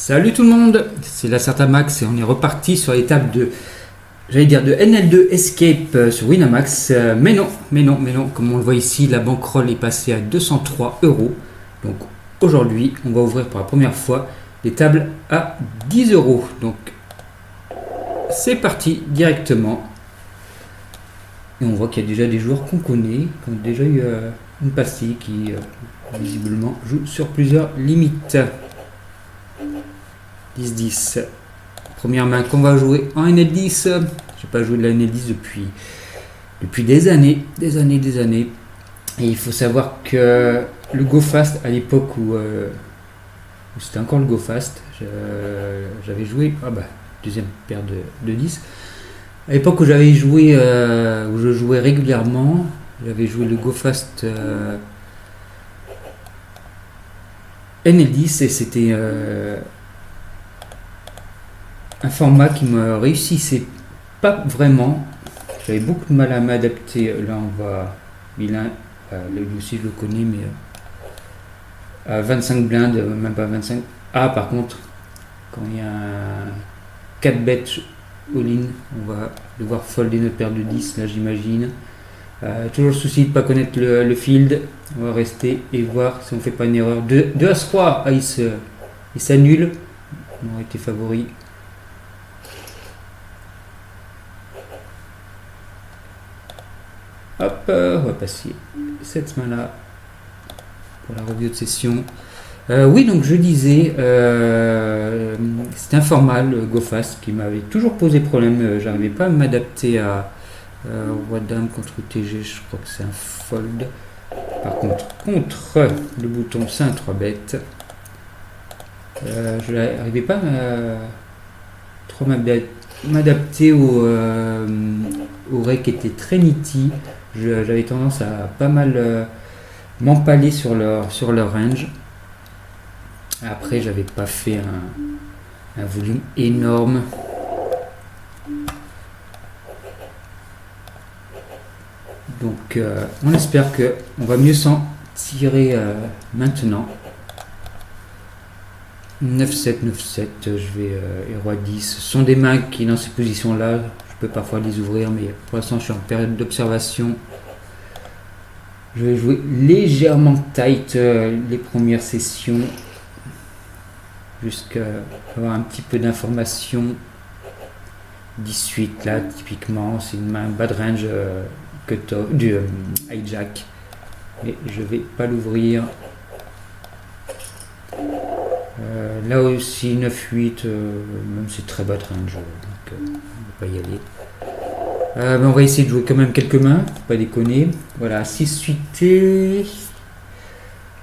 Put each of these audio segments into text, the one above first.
Salut tout le monde, c'est la Max et on est reparti sur les tables de, de NL2 Escape sur Winamax. Mais non, comme on le voit ici, la bankroll est passée à 203 euros. Donc aujourd'hui, on va ouvrir pour la première fois des tables à 10 euros. Donc c'est parti directement. Et on voit qu'il y a déjà des joueurs qu'on connaît, qui ont déjà eu une pastille qui visiblement joue sur plusieurs limites. 10-10. Première main qu'on va jouer en NL10. J'ai pas joué de la NL10 depuis des années. Et il faut savoir que le Go Fast, à l'époque où c'était encore le Go Fast, j'avais joué, deuxième paire de 10. À l'époque où j'avais joué, où je jouais régulièrement, j'avais joué le Go Fast NL10 et c'était un format qui me réussissait pas vraiment. J'avais beaucoup de mal à m'adapter. Là on va bilan, lui aussi je le connais, mais à 25 blindes, même pas 25. Ah, par contre, quand il y a 4 bêtes all-in, on va devoir folder notre paire de 10 là, j'imagine. Toujours le souci de ne pas connaître le field. On va rester et voir si on fait pas une erreur. 2 As-3, il s'annule. On aurait été favori. Hop, on va passer cette main là pour la review de session. Oui, donc je disais, c'est un format, le Go Fast, qui m'avait toujours posé problème. J'arrivais pas à m'adapter à Roi Dame contre UTG, je crois que c'est un fold. Par contre, contre le bouton, c'est un 3 bêtes. Je n'arrivais pas à trop m'adapter au rec qui était très nitty. J'avais tendance à pas mal m'empaler sur leur range. Après, j'avais pas fait un volume énorme. Donc, on espère qu'on va mieux s'en tirer maintenant. 9-7, 9-7, je vais et Roi 10. Ce sont des mains qui, dans ces positions-là, je peux parfois les ouvrir, mais pour l'instant, je suis en période d'observation. Je vais jouer légèrement tight les premières sessions, jusqu'à avoir un petit peu d'information. 18 là, typiquement, c'est une main bad range du hijack, mais je vais pas l'ouvrir. Là aussi 9-8, même c'est très bad range, donc on va pas y aller. Mais on va essayer de jouer quand même quelques mains, faut pas déconner. Voilà, 6-8T,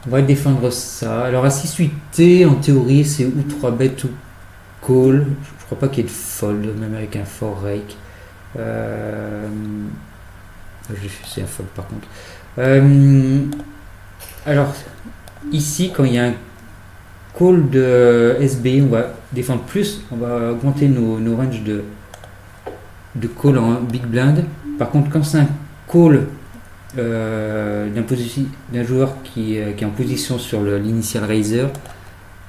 on va défendre ça. Alors à 6-8T, en théorie, c'est ou 3 bêtes ou call. Je crois pas qu'il y ait de fold, même avec un fort rake. C'est un fold par contre. Alors, ici, quand il y a un call de SB, on va défendre plus, on va augmenter nos ranges de call en big blind. Par contre, quand c'est un call d'un joueur qui est en position sur l'initial raiser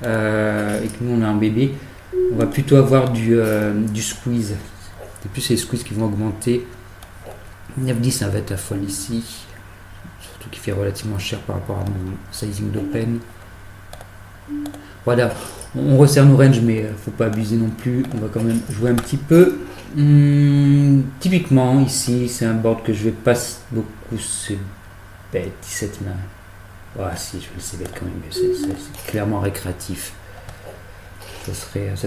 et que nous on a un bébé, on va plutôt avoir du squeeze. C'est plus les squeezes qui vont augmenter. 9-10, ça va être à folle ici, surtout qu'il fait relativement cher par rapport à mon sizing d'open. Voilà, on resserre nos ranges, mais faut pas abuser non plus. On va quand même jouer un petit peu. Typiquement, ici, c'est un board que je vais pas beaucoup se bet. 17 mains. Si, je vais laisser bet quand même, mais c'est clairement récréatif. Ça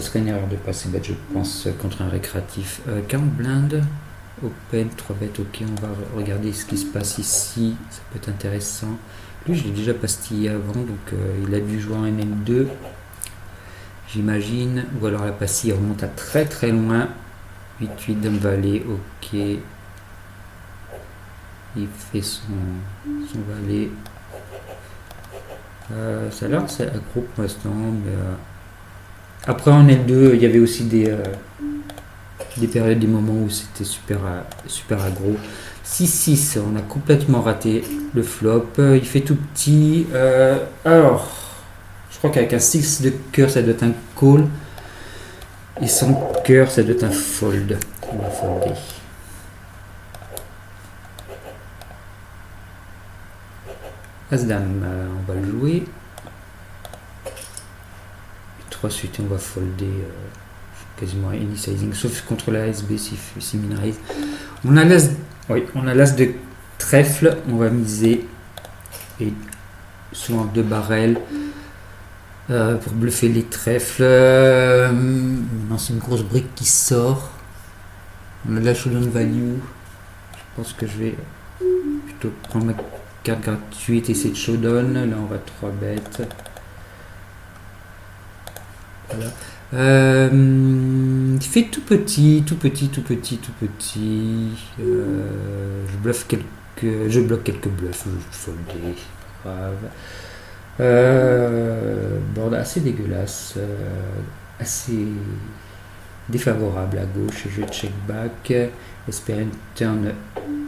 serait une erreur de passer bet, je pense, contre un récréatif. 40 blindes, open, 3 bêtes, ok, on va regarder ce qui se passe ici. Ça peut être intéressant. Lui, je l'ai déjà pastillé avant, donc il a dû jouer en NL2, j'imagine, ou alors la pastille remonte à très très loin. 8-8 Dame Valet, ok. Il fait son valet. Ça a l'air c'est aggro pour l'instant, mais après en L2, il y avait aussi des périodes, des moments où c'était super aggro. 6-6, on a complètement raté le flop. Il fait tout petit. Alors, Je crois qu'avec un 6 de cœur, ça doit être un call. Et sans cœur, ça doit être un fold. On va folder. As-Dame, on va le jouer. 3 suites, on va folder quasiment any sizing, sauf contre la SB si minimise. On a l'as, oui, on a l'as de trèfle, on va miser et souvent 2 barrels pour bluffer les trèfles. Non, c'est une grosse brique qui sort. On a la showdown value. Je pense que je vais plutôt prendre ma carte gratuite et essayer de showdown. Là, on va 3 bêtes. Voilà. Il fait tout petit. Je bloque quelques bluffs. Je folder. Grave. Board assez dégueulasse. Assez défavorable à gauche. Je check back. Espérer une turn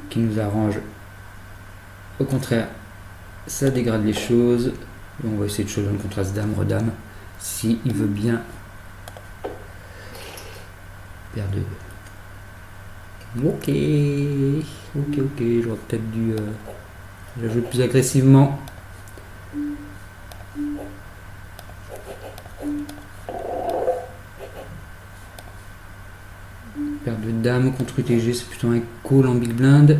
qui nous arrange. Au contraire, ça dégrade les choses. On va essayer de showdown contre As-Dame, Redame. Si il veut bien. Paire de. Ok. J'aurais peut-être dû la jouer plus agressivement. Paire de dames contre UTG, c'est plutôt un call en big blind.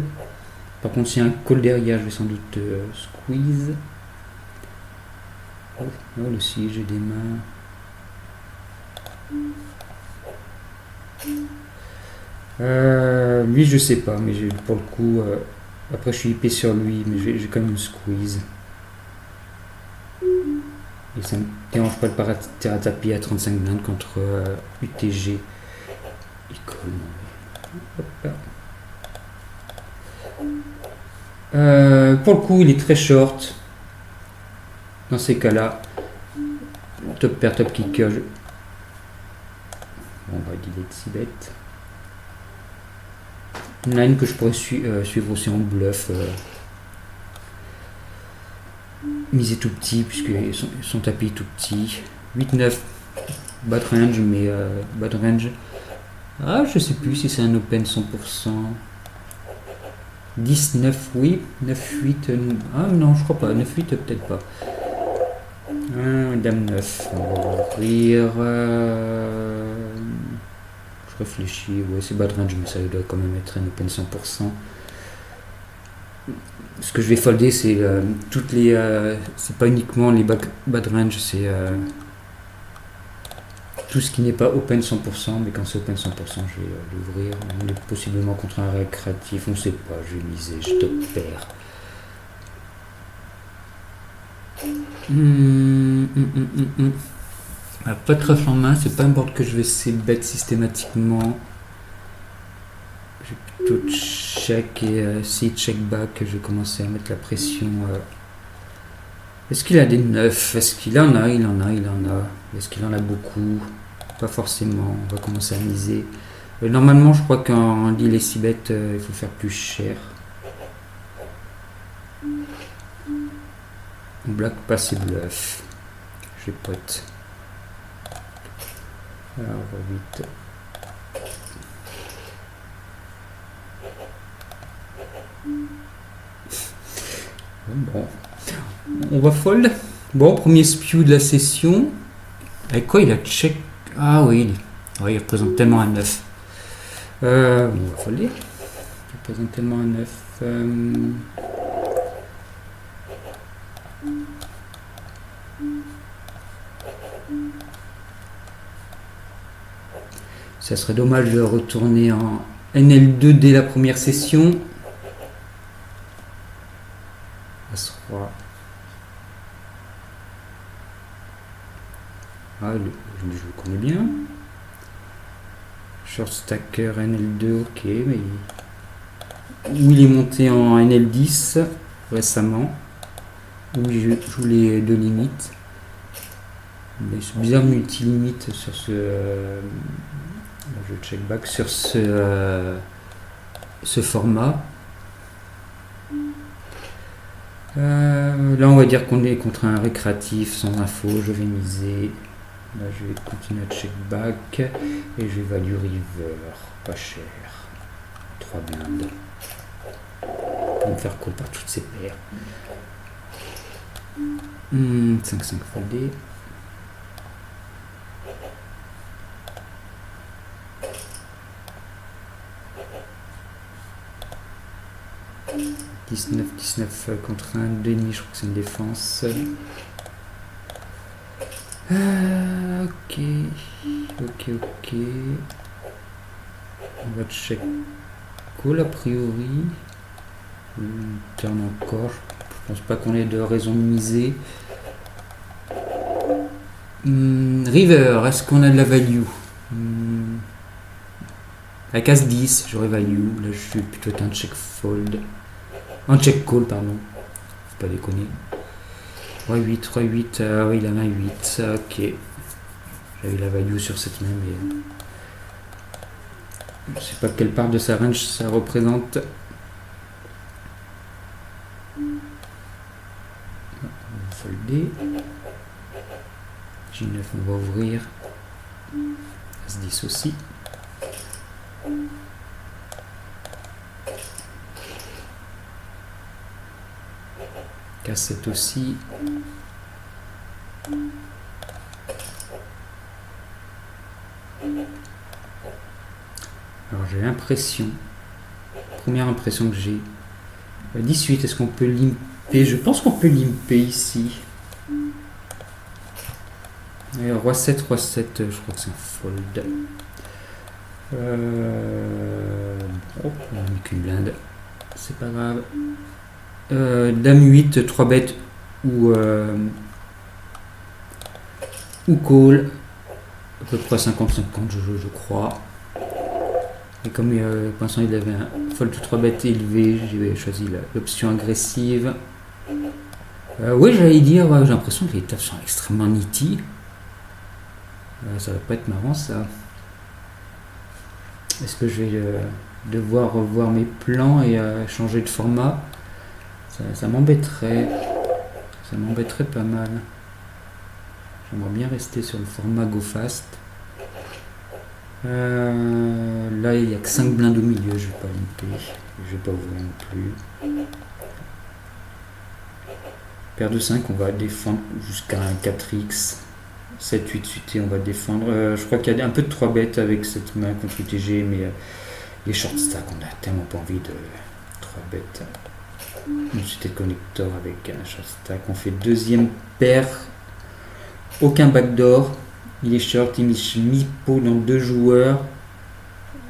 Par contre, s'il y a un call derrière, je vais sans doute squeeze. Oh, le si j'ai des mains. Lui, je sais pas, mais pour le coup, après je suis épais sur lui, mais j'ai quand même une squeeze. Et ça me dérange pas de partir à tapis à 35 blindes contre UTG. Il colle. Pour le coup, il est très short. Dans ces cas-là, top pair, top kicker. On va delete 6 bêtes. Une line que je pourrais suivre aussi en bluff. Miser tout petit, puisque son tapis est tout petit. 8-9, bad range, mais bad range. Ah, je sais plus si c'est un open 100%. 10-9, oui. 9-8, ah non, je crois pas. 9-8, peut-être pas. Dame 9, on va ouvrir. Je réfléchis, ouais, c'est bad range, mais ça doit quand même être un open 100%. Ce que je vais folder, c'est toutes les. C'est pas uniquement les bad range, c'est tout ce qui n'est pas open 100%, mais quand c'est open 100%, je vais l'ouvrir. On est possiblement contre un récréatif, on sait pas, je vais miser, je top pair. Pas de trèfle en main, c'est pas un board que je vais c-bet systématiquement. Je vais plutôt check et si check back, je vais commencer à mettre la pression. Est-ce qu'il a des 9? Est-ce qu'il en a? Il en a. Est-ce qu'il en a beaucoup? Pas forcément, on va commencer à miser. Normalement, je crois qu'en deal et c-bet, il faut faire plus cher. On bloque pas ses bluffs. Je pote. Alors, on va vite. Bon. On va fold. Bon, premier spew de la session. Avec quoi il a check? Ah oui, il représente tellement un 9. On va folder. Il représente tellement un 9. Ça serait dommage de retourner en NL2 dès la première session. As-Roi. Ah, je le connais bien. Short stacker NL2, ok, mais où il est monté en NL10 récemment, où il joue les deux limites. Mais c'est bizarre multi-limite sur ce. Je check back sur ce format. Là, on va dire qu'on est contre un récréatif sans info. Je vais miser. Là, je vais continuer à check back. Et je vais value river. Pas cher. 3 blindes. Pour me faire call par toutes ces paires. 5-5 foldé. « 19 contre un demi, je crois que c'est une défense. Ok. On va check call a priori. Turn encore. Je pense pas qu'on ait de raison de miser. River, est-ce qu'on a de la value? La case 10, j'aurais value. Là, je suis plutôt un check fold. Un check call, pardon. Faut pas déconner. 3-8, 3-8. Oui, la main 8. Ok. J'avais la value sur cette main, mais je sais pas quelle part de sa range ça représente. On va folder. J9, on va ouvrir. As10 aussi. K7 aussi. Alors j'ai l'impression, première impression que j'ai, 18, est-ce qu'on peut limper? Je pense qu'on peut limper ici. Et roi 7, roi 7, je crois que c'est un fold. Oh, on n'a mis qu'une blinde, c'est pas grave. Dame 8, 3 bêtes ou call, à peu près 50-50 je crois. Et comme pour l'instant il avait un fold de 3 bêtes élevé, j'ai choisi l'option agressive. Oui, j'allais dire, j'ai l'impression que les tables sont extrêmement nitty. Ça va pas être marrant ça. Est-ce que je vais devoir revoir mes plans et changer de format? Ça m'embêterait. Ça m'embêterait pas mal. J'aimerais bien rester sur le format Go Fast. Là, il n'y a que 5 blindes au milieu. Je vais pas limper. Je vais pas ouvrir non plus. Paire de 5, on va défendre jusqu'à un 4x. 7, 8 suité, on va défendre. Je crois qu'il y a un peu de 3 bêtes avec cette main contre UTG, mais les short stack, on a tellement pas envie de 3 bêtes. Une suité de connecteur avec un short stack. On fait deuxième paire. Aucun backdoor. Il est short, il mi-pot dans 2 joueurs.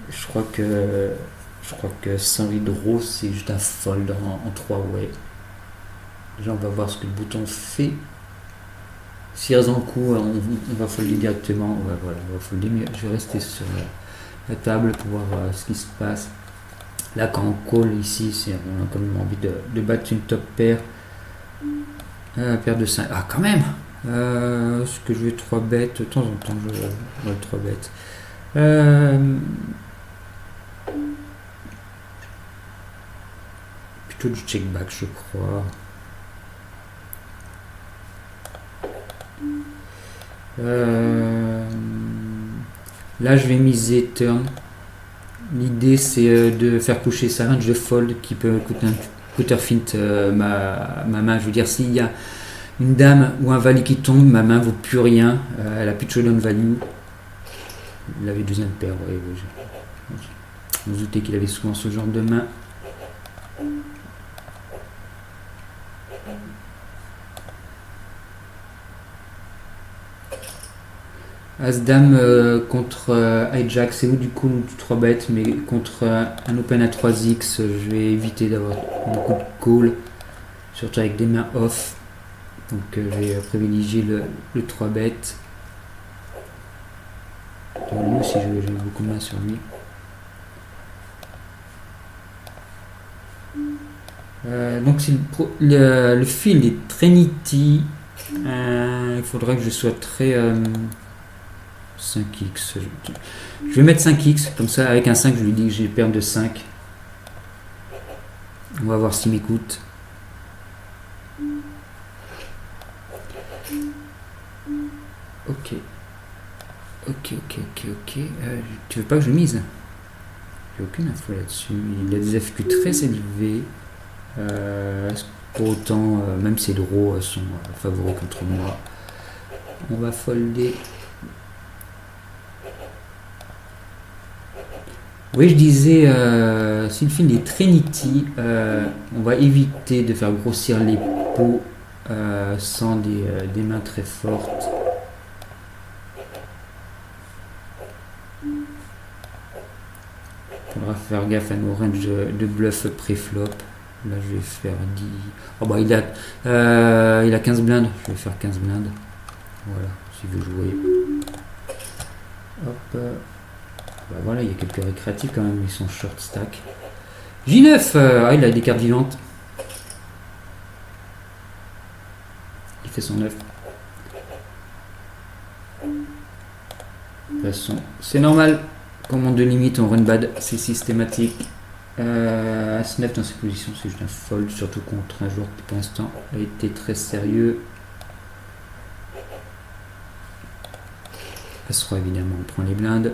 Je crois que sans hydro, c'est juste un fold en 3 way. Déjà, on va voir ce que le bouton fait. Si reste en coup, on va folder directement. Ouais, voilà, on va folder, mais je vais rester sur la table pour voir ce qui se passe. Là, quand on call ici, on a quand même envie de battre une top paire. Paire de 5. Ah, quand même! Est-ce que je vais 3 bêtes? De temps en temps, je vais 3 bêtes. Plutôt du check back, je crois. Là, je vais miser turn. L'idée, c'est de faire coucher sa range de fold qui peut coûter un quarter fint ma main. Je veux dire, s'il y a une dame ou un valet qui tombe, ma main vaut plus rien. Elle a plus de showdown value. Il avait deuxième paire, ouais, je me doutais qu'il avait souvent ce genre de main. As-Dame contre hijack, c'est où du coup du 3 bêtes, mais contre un open à 3x, je vais éviter d'avoir beaucoup de call, surtout avec des mains off. Donc je vais privilégier le 3 bêtes. Lui aussi, j'ai beaucoup de mains sur lui. Donc si le fil est très nitty, il faudrait que je sois très 5x. Je vais mettre 5x, comme ça avec un 5 je lui dis que j'ai perdu de 5. On va voir s'il m'écoute. Ok. Tu veux pas que je mise? J'ai aucune info là-dessus. Il a des FQ très élevés. Pour autant, même ses draws sont favoris contre moi. On va folder. Oui, je disais, s'il file des Trinity, on va éviter de faire grossir les pots sans des mains très fortes. Il faudra faire gaffe à nos ranges de bluff pré-flop. Là, je vais faire 10. Oh, bah, il a 15 blindes. Je vais faire 15 blindes. Voilà, s'il veut jouer. Hop. Bah voilà, il y a quelques récréatifs quand même, ils sont short stack. J9, il a des cartes vivantes. Il fait son 9. De toute façon, c'est normal. Quand on monte de limite, on run bad, c'est systématique. As-9 dans ces positions, c'est juste un fold, surtout contre un joueur qui pour l'instant a été très sérieux. As-3 évidemment, on prend les blindes.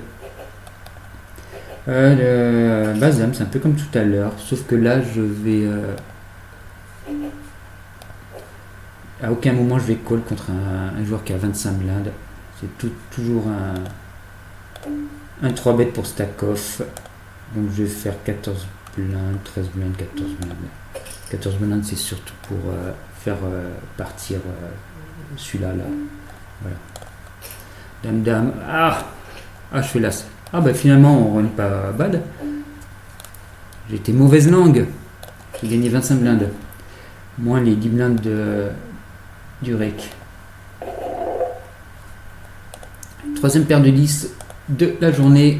Bazam, c'est un peu comme tout à l'heure, sauf que là je vais à aucun moment je vais call contre un joueur qui a 25 blindes. C'est toujours un 3 bet pour stack off. Donc je vais faire 14 blindes, 13 blindes, 14 blindes. 14 blindes c'est surtout pour faire partir celui-là. Là. Voilà. Dame. Ah, je fais l'as. Ah bah finalement on run pas bad. J'ai été mauvaise langue. J'ai gagné 25 blindes. Moins les 10 blindes du rec. Troisième paire de 10 de la journée.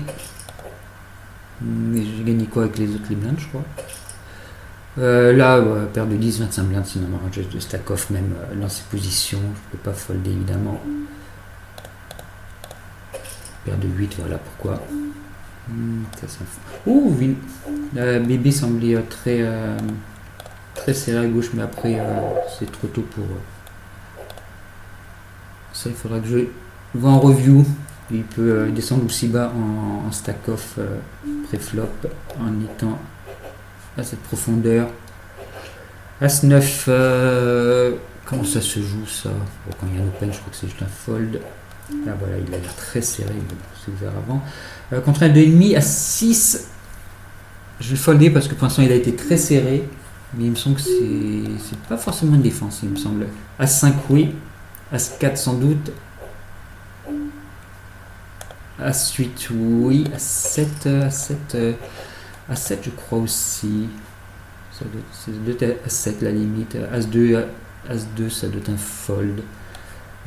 J'ai gagné quoi avec les autres les blindes je crois. Là, paire de 10, 25 blindes, sinon un range de stack off même dans ces positions. Je peux pas folder évidemment. Paire de 8, voilà pourquoi. Bébé semblait très serré à gauche, mais après c'est trop tôt pour ça. Il faudra que je vois en review. Il peut descendre aussi bas en stack off pré-flop en étant à cette profondeur. As-9, comment ça se joue ça? Bon, quand il y a un open, je crois que c'est juste un fold. Là voilà, il a l'air très serré, c'est ouvert avant. Contre un 2,5 à 6, je vais folder parce que pour l'instant il a été très serré, mais il me semble que c'est pas forcément une défense, il me semble. As-5 oui, As-4 sans doute, As-8 oui, As-7 je crois aussi. Ça doit être As-7 la limite, As-2 ça doit être un fold,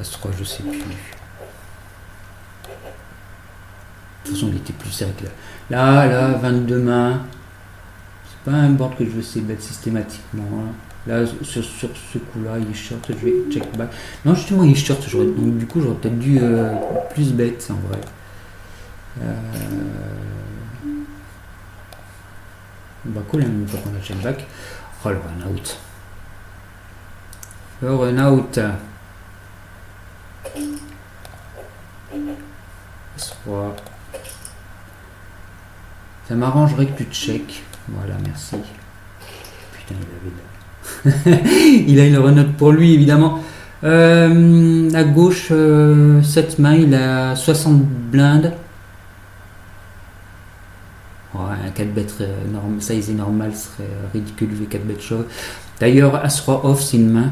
As-3 je sais plus. De toute façon, il était plus serré que là. Là, 22 mains. C'est pas un board que je veux essayer de mettre systématiquement. Hein. Là, sur ce coup-là, il est short. Je vais check back. Non, justement, il est short. Donc, du coup, j'aurais peut-être dû plus bet en vrai. Bah, cool, hein, une fois qu'on a check back. Oh, le run out. Le run out. Soit. Ça m'arrangerait que tu check. Voilà, merci. Putain, il avait il a une renote pour lui, évidemment. À gauche, 7 mains, il a 60 blindes. Ouais, un 4 bet size normal serait ridicule vu 4 bet shove. D'ailleurs, As-3 off, c'est une main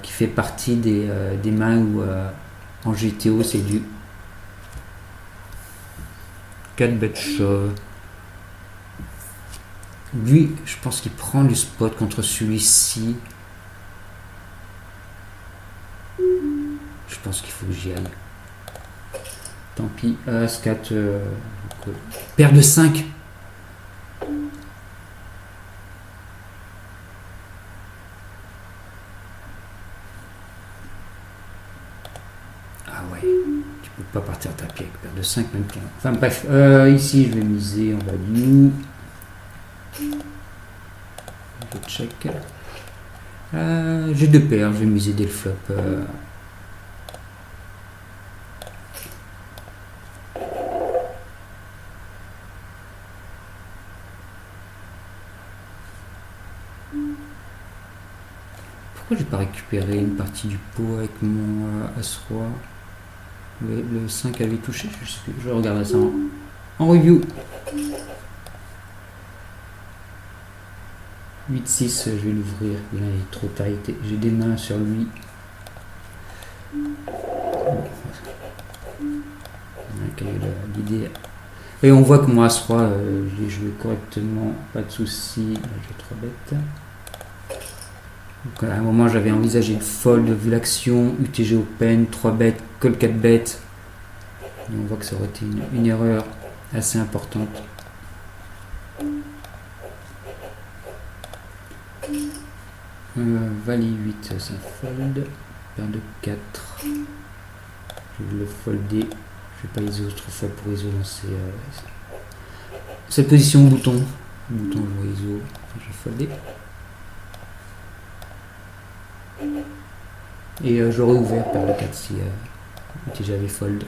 qui fait partie des mains où en GTO c'est du 4 bet shove. Lui, je pense qu'il prend du spot contre celui-ci. Je pense qu'il faut que j'y aille. Tant pis. As-4. Paire de 5. Ah ouais. Tu peux pas partir tapis avec paire de 5 même. Enfin bref. Ici, je vais miser en value. Je check. J'ai deux paires, je vais miser dès le flop. Pourquoi j'ai pas récupéré une partie du pot avec mon As-Roi? Le 5 avait touché, je sais plus, je regarde ça en review. 8-6, je vais l'ouvrir, il est trop tard, j'ai des mains sur lui. L'idée. Et on voit que mon As-Roi, j'ai joué correctement, pas de soucis, j'ai 3 bêtes. Donc à un moment j'avais envisagé de fold vu l'action, UTG open, 3 bêtes, call 4 bêtes. Et on voit que ça aurait été une erreur assez importante. Valet 8, ça fold. Paire de 4. Je vais le folder. Je vais pas ISO trop faible pour ISO lancer cette position bouton. Bouton je vois ISO. Je vais folder. Et j'aurais ouvert paire de 4 si j'avais fold.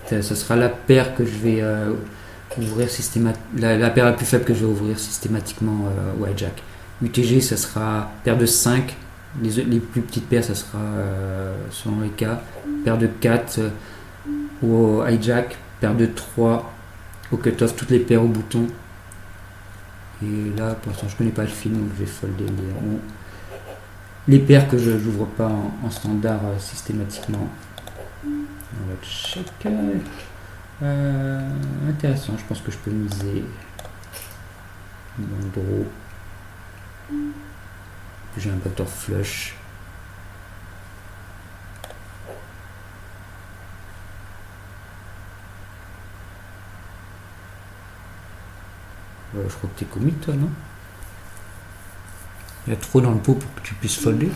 Ça sera la paire que je vais ouvrir la paire la plus faible que je vais ouvrir systématiquement au hijack. UTG ça sera paire de 5, les plus petites paires ça sera selon les cas, paire de 4 au hijack, paire de 3 au cut-off, toutes les paires au bouton. Et là pour l'instant je connais pas le film donc je vais folder les paires que je n'ouvre pas en standard systématiquement. On va check. Intéressant, je pense que je peux miser mon draw. J'ai un backdoor flush. Je crois que t'es commit toi, non? Il y a trop dans le pot pour que tu puisses folder.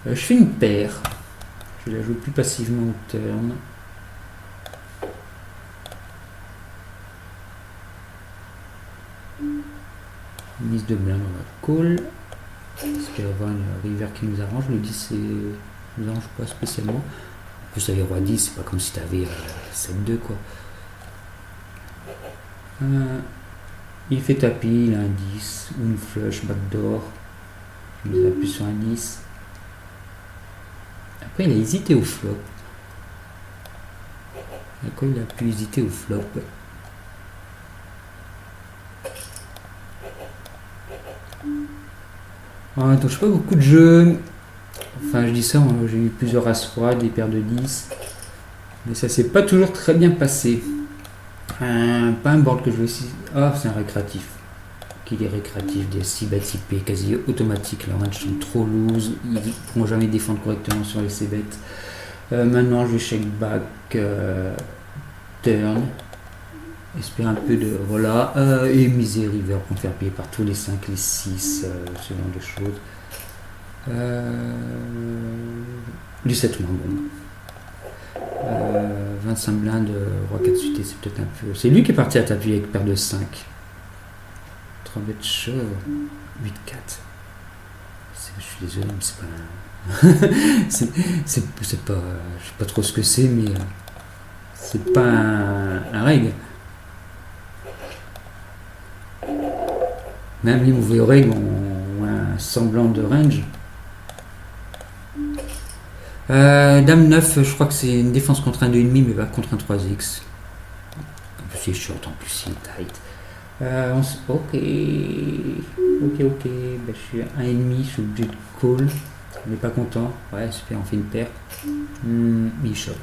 Je fais une paire. Je la joue plus passivement au turn. Mise de blind, on va call. Parce qu'il va y avoir une river qui nous arrange. Le 10 nous arrange pas spécialement. En plus, avec roi 10, c'est pas comme si tu avais 7-2 quoi. Il fait tapis, il a un 10 ou une flush backdoor. Il appuie sur un 10. Après, il a hésité au flop. D'accord, il a pu hésiter au flop. Donc je fais pas beaucoup de jeux. Enfin, je dis ça, j'ai eu plusieurs As-Roi, des paires de 10. Mais ça s'est pas toujours très bien passé. Pas un board que je vais ici. Ah, c'est un récréatif. Qu'il est récréatif, des 6 bêtes IP quasi automatiques. Leurs ranges sont trop loose. Ils ne pourront jamais défendre correctement sur les 6 bêtes. Maintenant, je vais check back turn. Espérer un peu de. Voilà. Et miser river pour me faire payer par tous les 5, les 6, ce genre de choses. Du 7 moins bon. 25 blindes, roi 4 suité, c'est peut-être un peu. C'est lui qui est parti à tapis avec paire de 5. 3 bêtes chauves, 8-4. Je suis désolé, mais c'est pas. c'est pas. Je sais pas trop ce que c'est, mais. C'est pas un règle. Même les mauvais règles ont un semblant de range. Dame 9, je crois que c'est une défense contre un 2,5 mais pas contre un 3x. En plus, c'est short, en plus, c'est tight. Ok. Ben, je suis à 1,5, je suis obligé de call. On n'est pas content. Ouais, super, on fait une paire. Il short.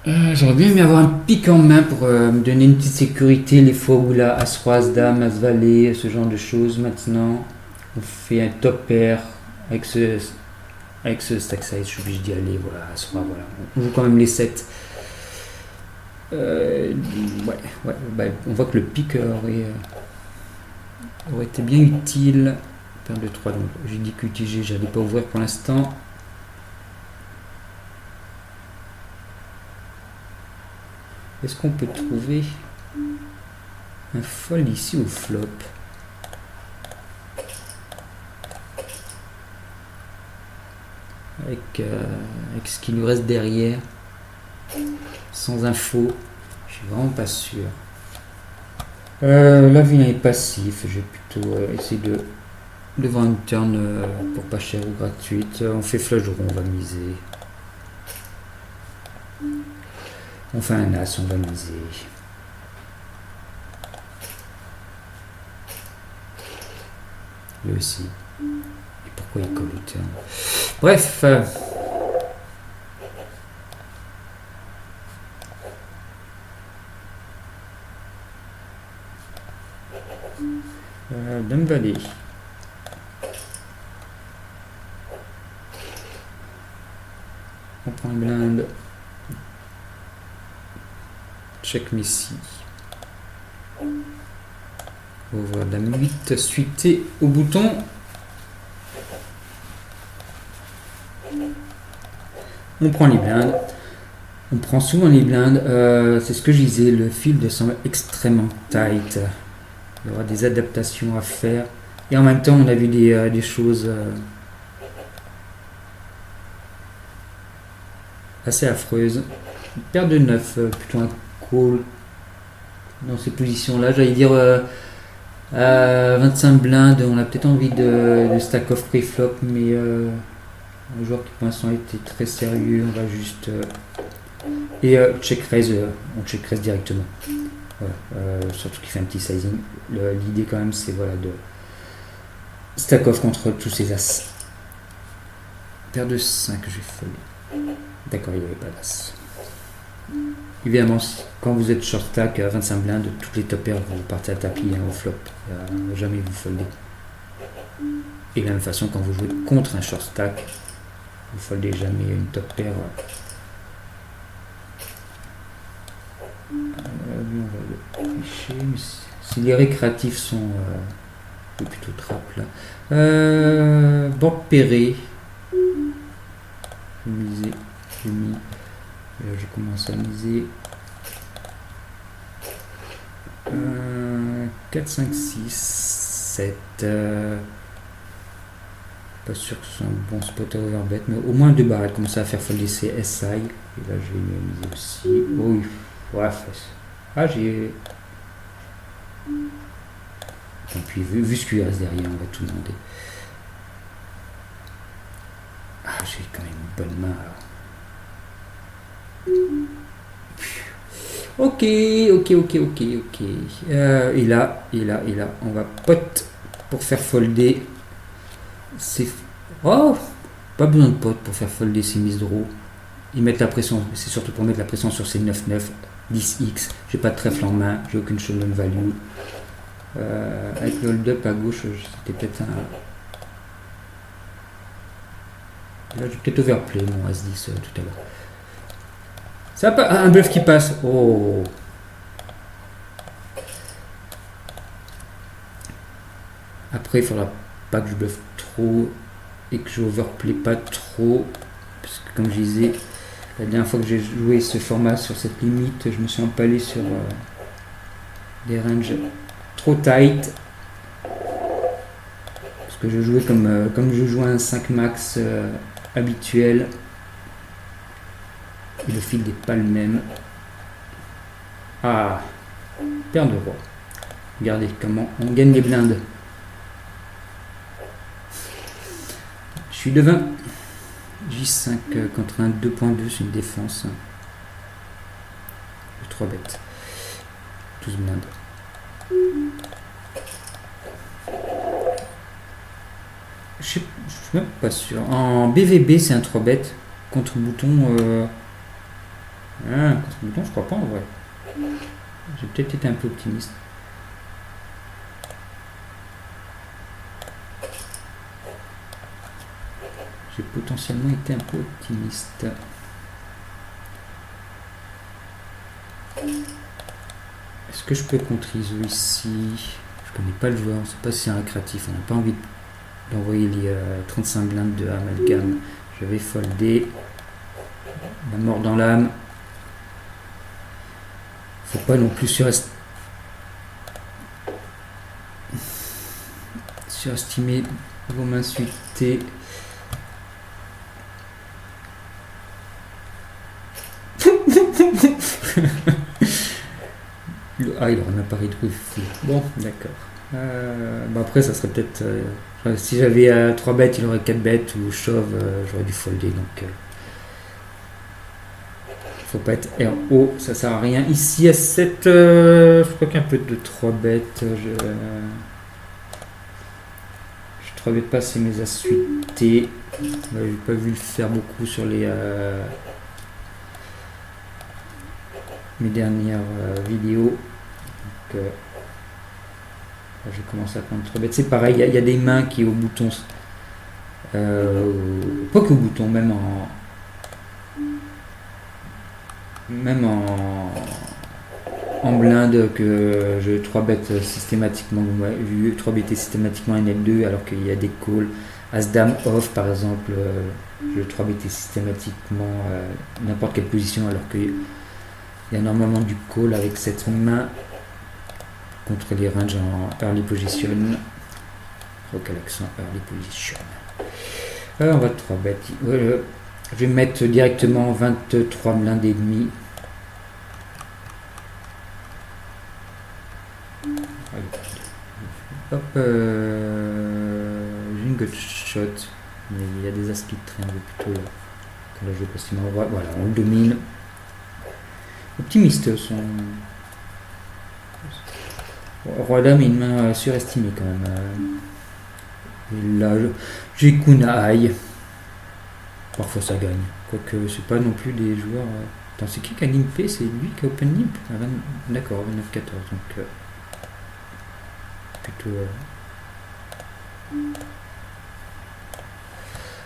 J'aurais bien aimé avoir un pic en main pour me donner une petite sécurité les fois où la As-Roi, As-Dame, As-Valet, ce genre de choses. Maintenant, on fait un top pair avec ce stack size, je suis obligé d'y aller. Voilà, As-Roi, voilà. On joue quand même les 7. On voit que le pic aurait été bien utile. Paire de 3, donc j'ai dit qu'UTG, j'allais pas ouvrir pour l'instant. Est-ce qu'on peut trouver Un fold ici au flop. Avec ce qui nous reste derrière. Sans info. Je suis vraiment pas sûr. Là, vilain est passif. Je vais plutôt essayer de vendre une turn pour pas cher ou gratuite. On fait flush draw, on va miser. On fait un as, on va miser. Lui aussi. Et pourquoi il colle au turn? Bref. Dame valet. On prend le blind. Check Messi. On va voir dame 8 suité au bouton. On prend les blindes. On prend souvent les blindes. C'est ce que je disais, le field semble extrêmement tight. Il y aura des adaptations à faire. Et en même temps, on a vu des choses assez affreuses. Une paire de 9, plutôt un call dans ces positions-là. J'allais dire 25 blindes, on a peut-être envie de stack off pre-flop, mais un joueur qui pour l'instant a été très sérieux, on va juste... et check raise, on check raise directement. Voilà, surtout qu'il fait un petit sizing. L'idée quand même c'est voilà, de stack off contre tous ces as. Paire de 5, je vais foller. D'accord, il n'y avait pas d'as. Évidemment, quand vous êtes short stack à 25 blindes, toutes les top pairs vous partez à tapis au flop. Jamais vous foldez. Et de la même façon, quand vous jouez contre un short stack, vous foldez jamais une top pair. Lui, on va le tricher. Mais si les récréatifs sont plutôt trap là. Banque Perret. J'ai misé. J'ai commencé à miser 4, 5, 6, 7. Pas sûr que ce soit un bon spot à overbet, mais au moins 2 barrettes. Commencer à faire folder ces SI. Et là, je vais miser aussi. Oh oui, ouais, ah, j'ai. Et puis, vu ce qu'il reste derrière, on va tout demander. Ah, j'ai quand même une bonne main alors. Ok. Et là, on va pot pour faire folder. Oh, pas besoin de pot pour faire folder ces mises draw. Ils mettent la pression, c'est surtout pour mettre la pression sur ces 9-9, 10x. J'ai pas de trèfle en main, j'ai aucune showdown value. Avec le hold-up à gauche, c'était peut-être un. Là, j'ai peut-être overplay mon As-10 tout à l'heure. Ça pas un bluff qui passe. Oh. Après, il faudra pas que je bluffe trop et que je overplay pas trop. Parce que comme je disais, la dernière fois que j'ai joué ce format sur cette limite, je me suis empalé sur des ranges trop tight. Parce que je jouais comme je jouais un 5 max habituel. Et le field n'est pas le même. Ah, paire de roi. Regardez comment on gagne les blindes. Je suis de 20. J5 contre un 2.2, c'est une défense. Le 3 bêtes. 12 blindes. Je suis même pas sûr. En BVB, c'est un 3 bêtes. Contre bouton. Contre bouton, je crois pas en vrai. J'ai peut-être été un peu optimiste. J'ai potentiellement été un peu optimiste. Est-ce que je peux contre ISO ici? Je connais pas le joueur, on sait pas si c'est un récréatif. On n'a pas envie d'envoyer les 35 blindes de amalgame. Je vais folder. La mort dans l'âme. Faut pas non plus surestimer. surestimé, vous m'insultez. Ah, il aura un appareil de wifi. Bon, d'accord. Après, ça serait peut-être. Si j'avais 3 bêtes, il aurait 4 bêtes, ou chauve, j'aurais dû folder. Donc, faut pas être RO, ça sert à rien. Ici, à 7, je crois qu'un peu de 3 bêtes. Je 3 bêtes pas, c'est mes assuétés. J'ai pas vu le faire beaucoup sur les. Mes dernières vidéos. Donc, là, je commence à prendre 3 bêtes. C'est pareil, il y a des mains qui au bouton. Pas qu'au bouton, même en blinde, que je 3 bêtes systématiquement. Vu 3 bêtes systématiquement NL2, alors qu'il y a des calls. As-Dame off par exemple, je 3 bêtes systématiquement n'importe quelle position, alors qu'il y a normalement du call avec cette main contre les ranges en early position. Quel accent early position. On va 3 bêtes. Je vais mettre directement 23 blindes et demi. Hop, j'ai une gutshot, mais il y a des as qui traînent plutôt quand le jeu passe à droite. Voilà, on le domine. Optimiste son. Roi dame, une main surestimée quand même. Et là, j'ai Kunai. Parfois ça gagne. Quoique c'est pas non plus des joueurs. Attends, c'est qui a limpé? C'est lui qui a open limp. D'accord, 29-14. Donc plutôt.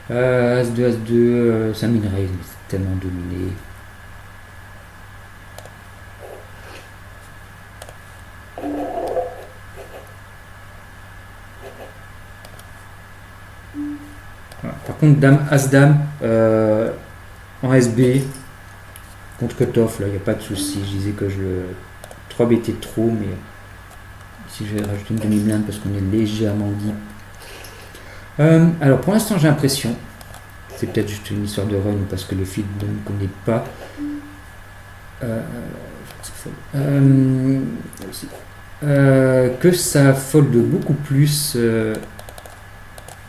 As-2, As-2, ça minerait, mais c'est tellement dominé. Voilà. Par contre, Dame, As-Dame, en SB, contre cutoff, là, il n'y a pas de souci. Je disais que je 3 BT de trop, mais ici je vais rajouter une demi-blinde parce qu'on est légèrement deep. Alors pour l'instant j'ai l'impression, c'est peut-être juste une histoire de run parce que le feed ne me connaît pas, que ça fold beaucoup plus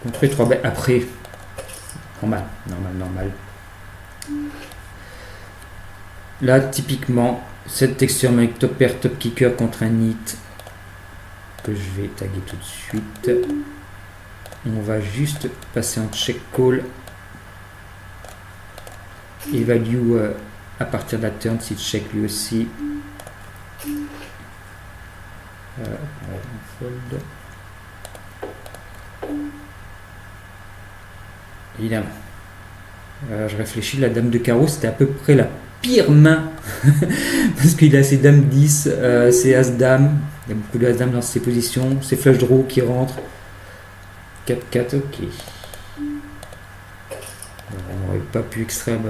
contre les 3 bêtes. Après, normal. Là typiquement, cette texture avec top pair, top kicker contre un hit que je vais taguer tout de suite. On va juste passer en check call. Evalue à partir de la turn si check lui aussi. Fold. Évidemment. Je réfléchis, la dame de carreau c'était à peu près la pire main parce qu'il a ses dames 10, ses as-dame, il y a beaucoup de as-dame dans ces positions, ses flush draw qui rentrent. 4-4, ok. On n'aurait pas pu extraire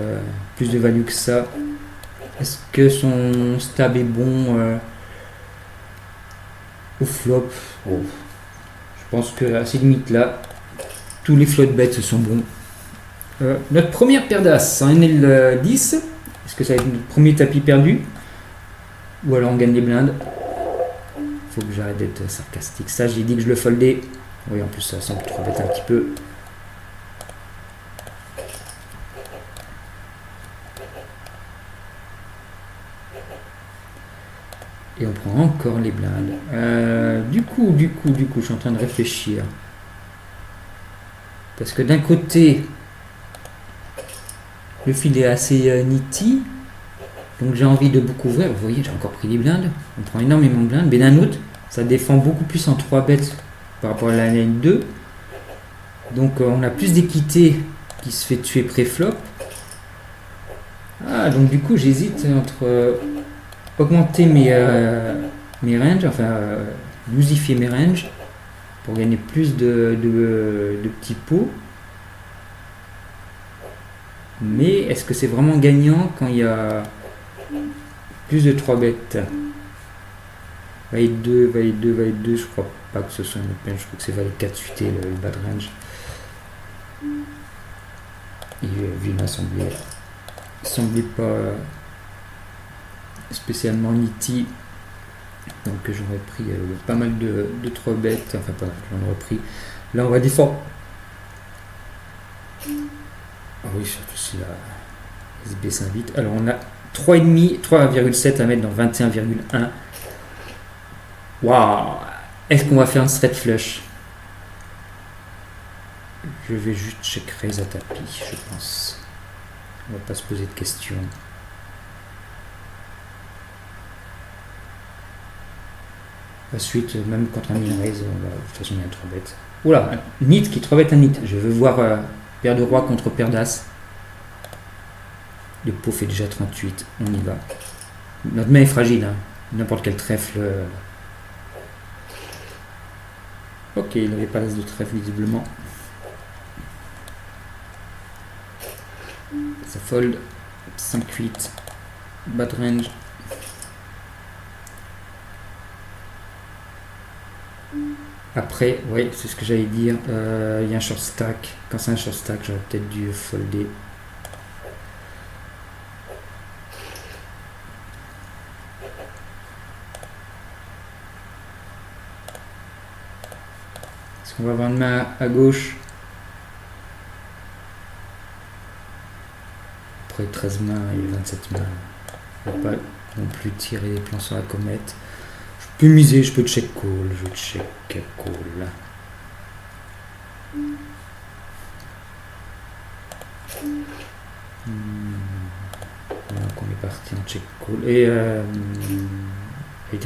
plus de value que ça. Est-ce que son stab est bon au flop? Je pense que à ces limites là, tous les float bets sont bons. Notre première paire d'as en NL10, est-ce que ça va être notre premier tapis perdu? Ou alors on gagne les blindes? Faut que j'arrête d'être sarcastique. Ça, j'ai dit que je le foldais. Oui, en plus ça semble 3 bêtes un petit peu. Et on prend encore les blindes. Du coup, je suis en train de réfléchir. Parce que d'un côté, le fil est assez nitty. Donc j'ai envie de beaucoup ouvrir. Vous voyez, j'ai encore pris les blindes. On prend énormément de blindes. Mais d'un autre, ça défend beaucoup plus en 3 bêtes par rapport à la ligne 2. Donc on a plus d'équité qui se fait tuer pré-flop. Donc du coup j'hésite entre augmenter mes ranges, enfin lusifier mes ranges pour gagner plus de petits pots. Mais est-ce que c'est vraiment gagnant quand il y a plus de 3 bêtes? Valet 2, valet 2, valet 2, je crois pas que ce soit une open, je crois que c'est valet 4 suité le bad range. Et Vina semblait pas spécialement nitty, donc j'aurais pris pas mal de 3 bêtes, enfin pas mal, j'en aurais pris. Là on va défendre. Ah oui, surtout si la SB s'invite. Alors on a 3,5, 3,7 à mettre dans 21,1. Waouh! Est-ce qu'on va faire un straight flush? Je vais juste check raise à tapis, je pense. On va pas se poser de questions. Ensuite, même contre un min raise, de toute façon il y a 3 bêtes. Oula, nit qui 3 bêtes à nit. Je veux voir paire de roi contre paire d'as. Le pot fait déjà 38, on y va. Notre main est fragile, hein. N'importe quel trèfle. Ok, il n'avait pas l'as de trèfle visiblement. Ça fold. 5-8. Bad range. Après, ouais, c'est ce que j'allais dire. Il y a un short stack. Quand c'est un short stack, j'aurais peut-être dû folder. Est-ce qu'on va avoir une main à gauche? Après 13 mains et 27 mains. Je ne vais pas non plus tirer les plans sur la comète. Je peux miser, je peux check call. Je check call. Donc on est parti en check call. Et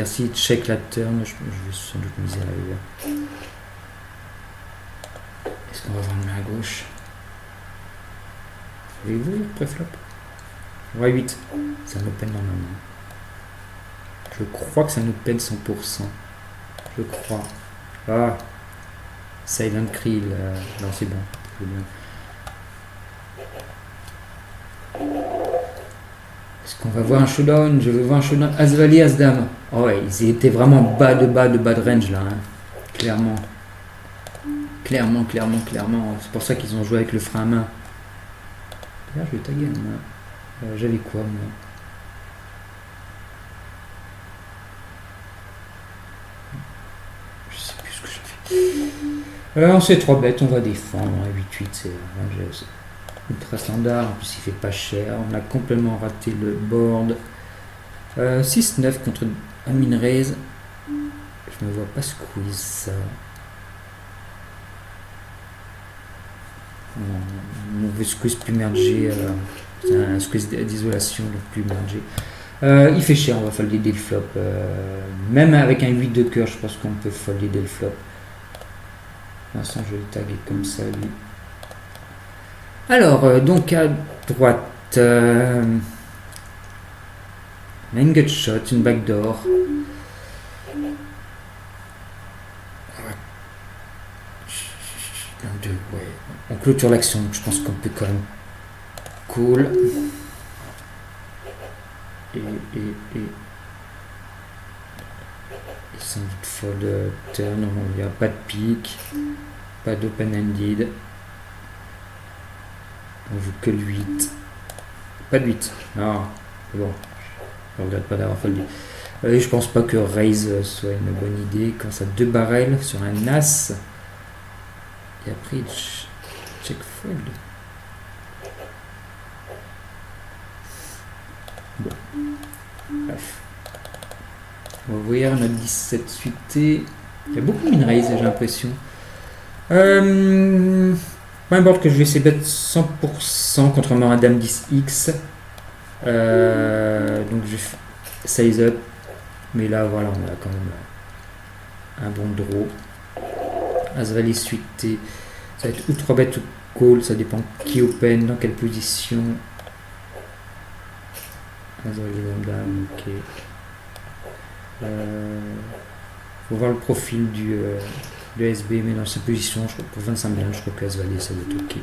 si check la turn, je vais sans doute miser à la. Est-ce qu'on va avoir une main à gauche? Voulez-vous préflop? Roi 8. C'est un open normalement. Je crois que c'est un open 100%. Je crois. Ah, Silent Krill. Non, c'est bon. Est-ce qu'on va voir un showdown? Je veux voir un showdown. As-Valet, As-Dame. Oh ouais, ils étaient vraiment bas de range là. Hein. Clairement. Clairement. C'est pour ça qu'ils ont joué avec le frein à main. D'ailleurs, je vais taguer un main. J'avais quoi moi? Je sais plus ce que j'ai fait. On sait 3 bêtes, on va défendre. 8-8, c'est ultra standard. En plus, il fait pas cher. On a complètement raté le board. 6-9 contre un min raise. Je me vois pas squeeze ça. On veut squeeze plus merger. C'est un squeeze d'isolation, donc plus merger. Il fait cher, on va folder dès le flop. Même avec un 8 de cœur, je pense qu'on peut folder dès le flop. Pour l'instant, je vais le taguer comme ça, lui. Alors, donc à droite, une gut shot, une backdoor. Ouais. On clôture l'action, donc je pense qu'on peut quand même call. Et sans doute fold turn, il n'y a pas de pique, pas d'open-ended. On joue que le 8. Pas de 8. Non, c'est bon. Je regrette pas d'avoir foldé. Je pense pas que raise soit une bonne idée. Quand ça a 2 barrels sur un as. Et après, check fold. Bon. Bref. On va voir, on a 17 suité. Il y a beaucoup de min raise, j'ai l'impression. Un board que je vais essayer de bet 100%, contrairement à Dame 10X. Donc je fais size up. Mais là, voilà, on a quand même un bon draw. As-Valet suité. Ça va être ou 3 bêtes ou call. Ça dépend qui open, dans quelle position. As-Valet, Dame, ok. Faut voir le profil de SB, mais dans sa position, je crois pour 25 blindes, je crois que As-Valet ça doit être ok.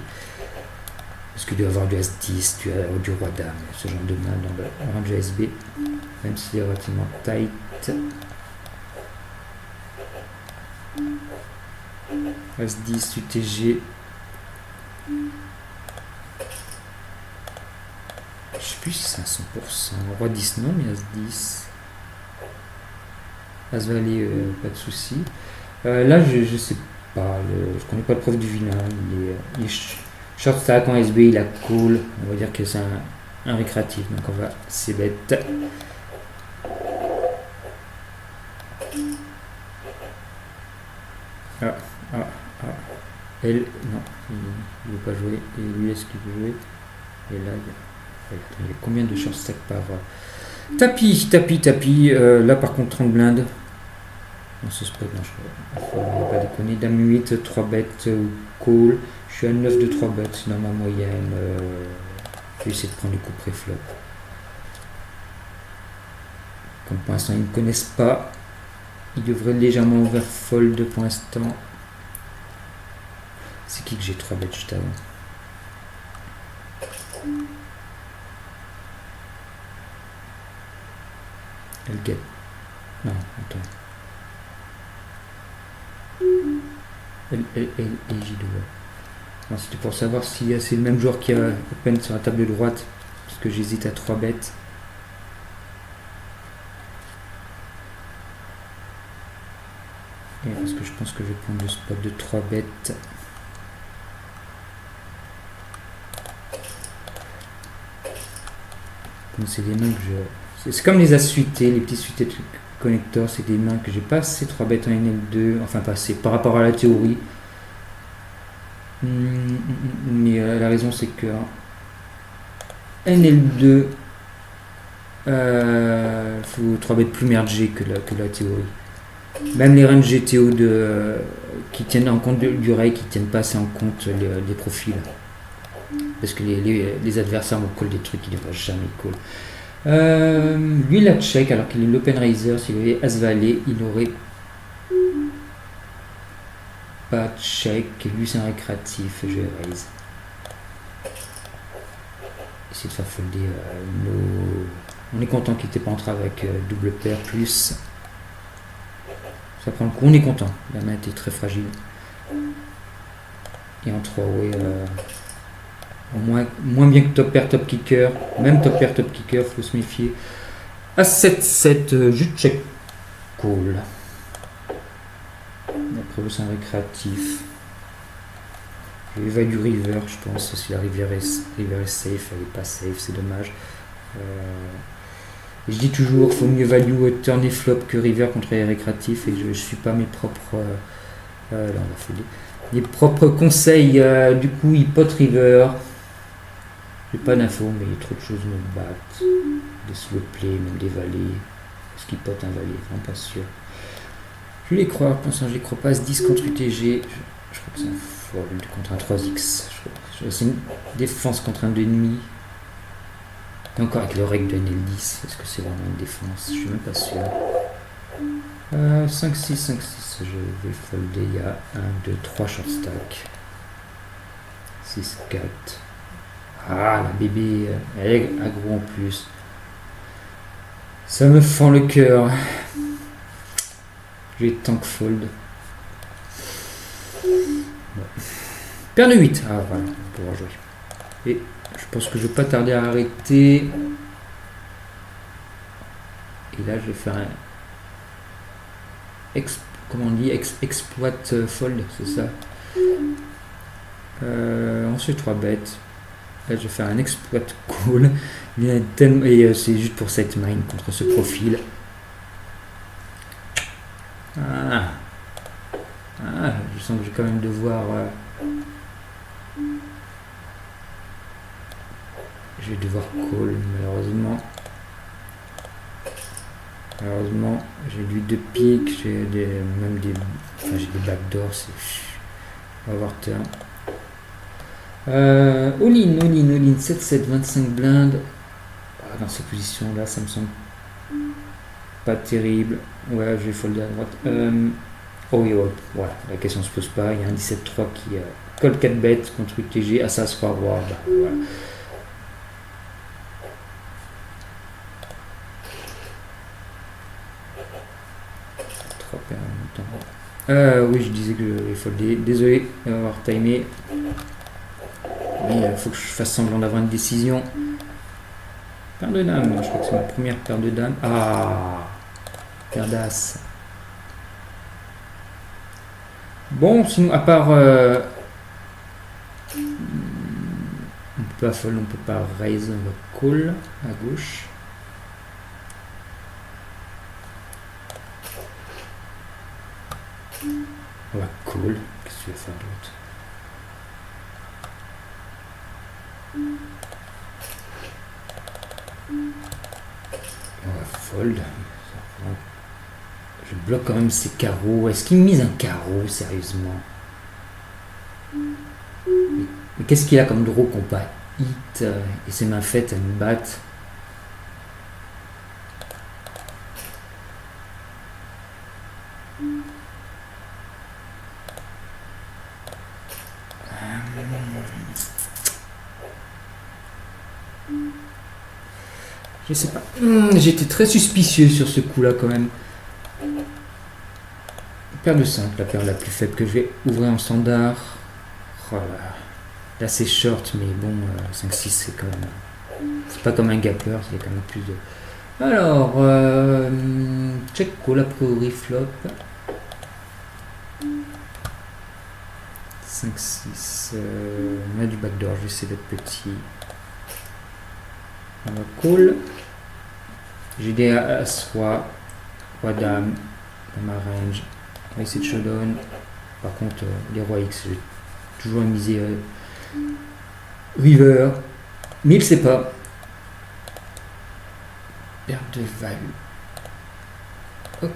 Parce qu'il doit y avoir du As-10, du Roi Dame, ce genre de main dans le range SB, même s'il est relativement tight. As-10, UTG. Je sais plus si c'est à 100%. Roi 10 non, mais As-10. As-Valet, pas de souci. Là, je sais pas. Je connais pas le prof du vilain. Il est short stack en SB, il a call. On va dire que c'est un récréatif. Donc on va c-bet. Ah, ah, ah. Elle, non, il veut pas jouer. Et lui, est-ce qu'il veut jouer? Et là, il y a combien de short stack par tapis. Là, par contre, 30 blindes. Dans ce spot, non, je ne vais pas déconner. Dame 8, 3 bêtes ou call. Je suis à 9 de 3 bêtes dans ma moyenne. Je vais essayer de prendre les coups pré-flop. Comme pour l'instant, ils ne me connaissent pas. Ils devraient légèrement ouvrir fold pour l'instant. C'est qui que j'ai 3 bêtes juste avant? Elle get. Non, attends. Elle j'y dois. C'était pour savoir si c'est le même joueur qui a open sur la table de droite. Parce que j'hésite à 3 bêtes. Et parce que je pense que je vais prendre le spot de 3 bêtes. Donc c'est des mains que je... C'est comme les as suités, les petits suités de connecteurs, c'est des mains que j'ai pas assez 3 bêtes en NL2, enfin pas assez par rapport à la théorie. Mais la raison c'est que NL2 faut 3 bêtes plus mergées que la théorie. Même les ranges GTO qui tiennent en compte du rake, qui tiennent pas assez en compte les profils. Parce que les adversaires vont call des trucs qu'ils ne devraient jamais call. Lui, il a check alors qu'il est l'open raiser. S'il avait As-Valet, il aurait pas check. Lui, c'est un récréatif. Je vais raise. Essayer de faire folder On est content qu'il n'était pas entré avec double paire plus. Ça prend le coup. On est content. La main était très fragile. Et en 3 way. Moins bien que top pair, top kicker. Même top pair, top kicker, faut se méfier. À 7-7, juste check call. Après, c'est un récréatif. Je vais évaluer river, je pense. Si la river est safe, elle n'est pas safe, c'est dommage. Je dis toujours, faut mieux value turn et flop que river contre les récréatifs. Et je ne suis pas mes propres. Là, on va fouiller. Les propres conseils. Du coup, il pot river. J'ai pas d'infos, mais trop de choses me battent. Des slow play, même des valets. Est-ce qu'il pote un valet? Non, pas sûr. Je vais les croire, pour l'instant je les crois pas. As-10 contre UTG. Je crois que c'est un fold contre un 3x. C'est une défense contre un 2,5. Et encore avec le règle de NL10. Est-ce que c'est vraiment une défense? Je suis même pas sûr. 5-6. Je vais folder. Il y a 1, 2, 3 short stack. 6, 4. Ah, la bébé, elle est aggro en plus. Ça me fend le cœur. Je vais tank fold. Bon. Paire de 8. Ah, voilà, on pourra jouer. Et je pense que je vais pas tarder à arrêter. Et là, je vais faire un. Comment on dit? Exploit fold, c'est ça. Ensuite, 3 bêtes. Là, je vais faire un exploit call. Et c'est juste pour cette mine contre ce profil. Je sens que je vais quand même devoir. Je vais devoir call, malheureusement. Malheureusement, j'ai lui 2 piques, j'ai même des. Enfin, j'ai des backdoors. On va voir turn. All-in, 7-7, 25 blindes. Dans ces positions-là, ça me semble pas terrible. Ouais, je vais folder à droite. Oh oui, ouais, voilà, la question se pose pas. Il y a un 17-3 qui colle 4 bêtes contre UTG. As, roi, roi. Bah, voilà. Trois paires en même temps. Oui, je disais que il faut désolé d'avoir timé. Il faut que je fasse semblant d'avoir une décision. Paire de dames, je crois que c'est ma première paire de dames. Ah, paire d'as. Bon, sinon, à part... on peut pas fold, on peut pas raise, on va call à gauche. On va call. Qu'est-ce que tu vas faire d'autre? On va fold. Je bloque quand même ces carreaux. Est-ce qu'il me mise un carreau, sérieusement? Mais qu'est-ce qu'il a comme draw qu'on pas hit et ses mains faites, elles me battent. Je sais pas. J'étais très suspicieux sur ce coup-là quand même. Paire de 5, la paire la plus faible que je vais ouvrir en standard. Oh là c'est short, mais bon, 5-6 c'est quand même... C'est pas comme un gapper, il y a quand même plus de... Alors, check call a priori flop. 5-6, on a du backdoor, je vais essayer d'être petit. On va call. J'ai des as roi, roi dame dans ma range. On va essayer de showdown. Par contre, les rois X, j'ai toujours misé river. Mais il sait pas. Perte de value. Ok.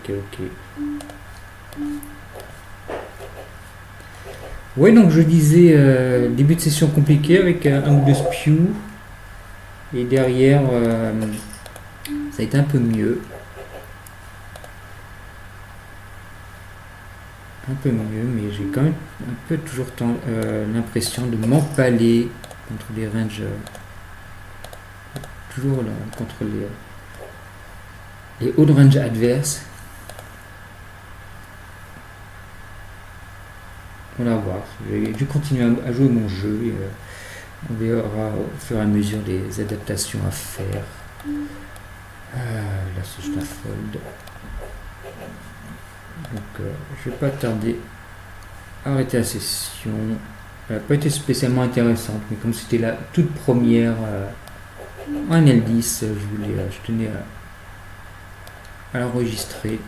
Ok. Ouais, donc je disais début de session compliqué avec un ou deux spew. Et derrière, ça a été un peu mieux. Mais j'ai quand même un peu toujours l'impression de m'empaler contre les ranges. Toujours là, contre les hauts de range adverses. On va voir. Je vais continuer à jouer mon jeu et on verra au fur et à mesure les adaptations à faire. Là, c'est juste un fold. Donc, je ne vais pas tarder à arrêter la session. Elle n'a pas été spécialement intéressante, mais comme c'était la toute première en L10, je tenais à l'enregistrer.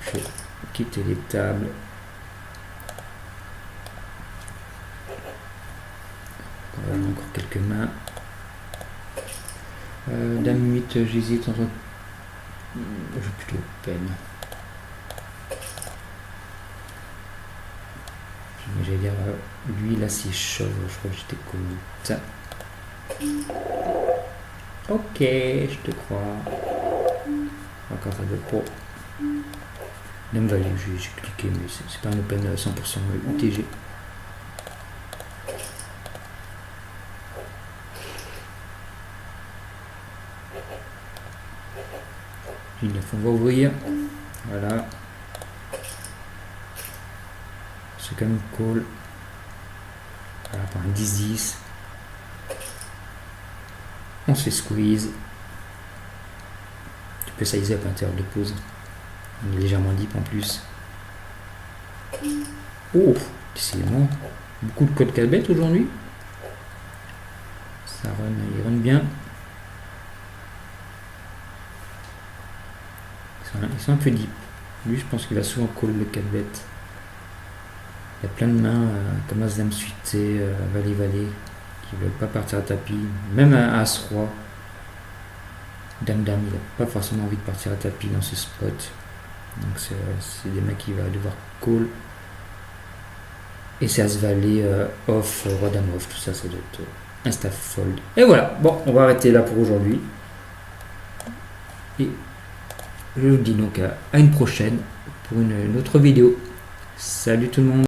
Je vais quitter les tables. On va encore quelques mains. Dame 8, j'hésite entre... J'ai plutôt peine. J'allais dire, lui là c'est chauve, je crois que j'étais connu. Ça. Ok, je te crois. Encore ça veut pas. Dame value, j'ai cliqué, mais c'est pas un open 100% UTG. On va ouvrir. Voilà. C'est quand même cool. Voilà, pour un 10-10. On se fait squeeze. Tu peux sizer up à l'intérieur de pause. On est légèrement deep en plus. Oh, décidément. Beaucoup de code 4 bêtes aujourd'hui. Ça run, il run bien. Ils sont un peu deep. Lui, je pense qu'il va souvent call le 4 bêtes. Il y a plein de mains comme As Dame suité, Valet qui ne veulent pas partir à tapis. Même un As Roi. Dame, il n'a pas forcément envie de partir à tapis dans ce spot. Donc c'est des mecs qui va devoir call. Et c'est As Valet off, Roi Dame off. Tout ça, ça doit être un staff fold. Et voilà. Bon, on va arrêter là pour aujourd'hui. Et je vous dis donc à une prochaine pour une autre vidéo. Salut tout le monde.